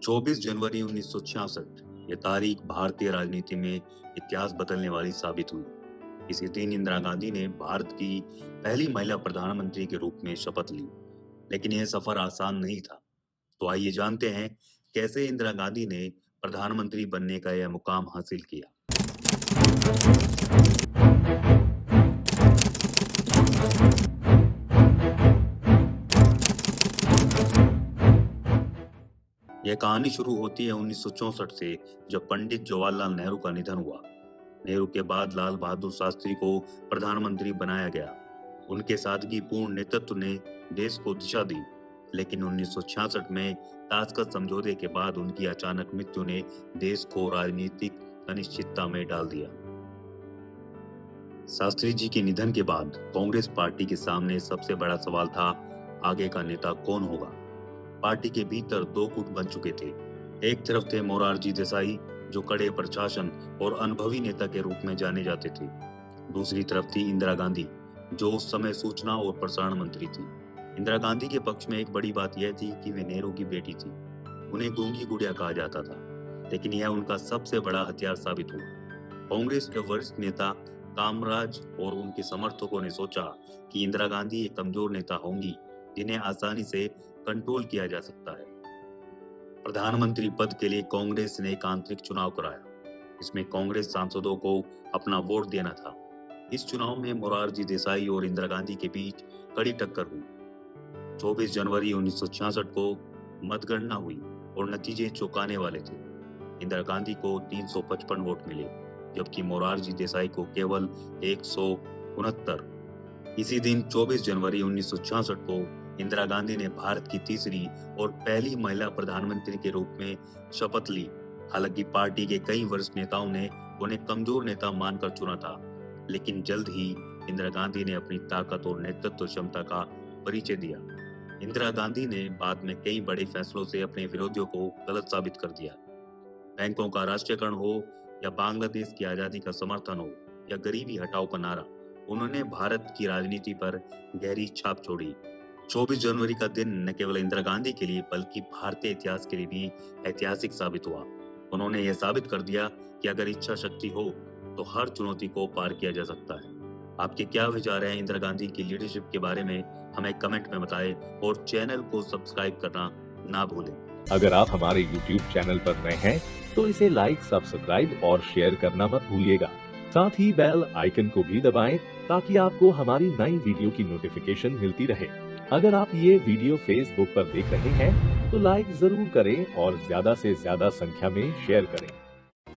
24 जनवरी 1966 ये तारीख भारतीय राजनीति में इतिहास बदलने वाली साबित हुई। इसी दिन इंदिरा गांधी ने भारत की पहली महिला प्रधानमंत्री के रूप में शपथ ली। लेकिन यह सफर आसान नहीं था। तो आइए जानते हैं कैसे इंदिरा गांधी ने प्रधानमंत्री बनने का यह मुकाम हासिल किया। यह कहानी शुरू होती है 1964 से, जब पंडित जवाहरलाल नेहरू का निधन हुआ। नेहरू के बाद लाल बहादुर शास्त्री को प्रधानमंत्री बनाया गया। उनके सादगीपूर्ण नेतृत्व ने देश को दिशा दी। लेकिन 1966 में ताशकंद समझौते के बाद उनकी अचानक मृत्यु ने देश को राजनीतिक अनिश्चितता में डाल दिया। शास्त्री जी के निधन के बाद कांग्रेस पार्टी के सामने सबसे बड़ा सवाल था, आगे का नेता कौन होगा। पार्टी के भीतर दो गुट बन चुके थे। एक तरफ थे मोरारजी देसाई, जो कड़े प्रशासन और अनुभवी नेता के रूप में जाने जाते थे। दूसरी तरफ थी इंदिरा गांधी, जो उस समय सूचना और प्रसारण मंत्री थी। इंदिरा गांधी के पक्ष में एक बड़ी बात यह थी कि वे नेहरू की बेटी थी। उन्हें गूंगी गुड़िया कहा जाता था, लेकिन यह उनका सबसे बड़ा हथियार साबित हुआ। कांग्रेस के वरिष्ठ नेता कामराज और उनके समर्थकों ने सोचा कि इंदिरा गांधी एक कमजोर नेता होंगी, जिन्हें आसानी से कंट्रोल किया जा सकता है। प्रधानमंत्री पद के लिए कांग्रेस ने एक आंतरिक चुनाव कराया। इसमें कांग्रेस सांसदों को अपना वोट देना था। इस चुनाव में मोरारजी देसाई और इंदिरा गांधी के बीच कड़ी टक्कर हुई। 24 जनवरी 1966 को मतगणना हुई और नतीजे चौंकाने वाले थे। इंदिरा गांधी को 355 वोट मिले, जबकि मोरारजी देसाई को केवल 169। इसी दिन 24 जनवरी 1966 को इंदिरा गांधी ने भारत की तीसरी और पहली महिला प्रधानमंत्री के रूप में शपथ ली। हालांकि पार्टी के कई वरिष्ठ नेताओं ने उन्हें कमजोर नेता मानकर चुना था, लेकिन जल्द ही इंदिरा गांधी ने अपनी ताकत और नेतृत्व क्षमता का परिचय दिया। इंदिरा गांधी ने बाद में कई बड़े फैसलों से अपने विरोधियों को गलत साबित कर दिया। बैंकों का राष्ट्रीयकरण हो, या बांग्लादेश की आजादी का समर्थन हो, या गरीबी हटाओ का नारा, उन्होंने भारत की राजनीति पर गहरी छाप छोड़ी। 24 जनवरी का दिन न केवल इंदिरा गांधी के लिए बल्कि भारतीय इतिहास के लिए भी ऐतिहासिक साबित हुआ। उन्होंने यह साबित कर दिया कि अगर इच्छा शक्ति हो तो हर चुनौती को पार किया जा सकता है। आपके क्या विचार हैं इंदिरा गांधी की लीडरशिप के बारे में, हमें कमेंट में बताएं और चैनल को सब्सक्राइब करना ना भूलें। अगर आप हमारे YouTube चैनल पर नए हैं तो इसे लाइक, सब्सक्राइब और शेयर करना मत भूलिएगा। साथ ही बेल आइकन को भी दबाएं ताकि आपको हमारी नई वीडियो की नोटिफिकेशन मिलती रहे। अगर आप ये वीडियो Facebook पर देख रहे हैं तो लाइक जरूर करें और ज्यादा से ज्यादा संख्या में शेयर करें।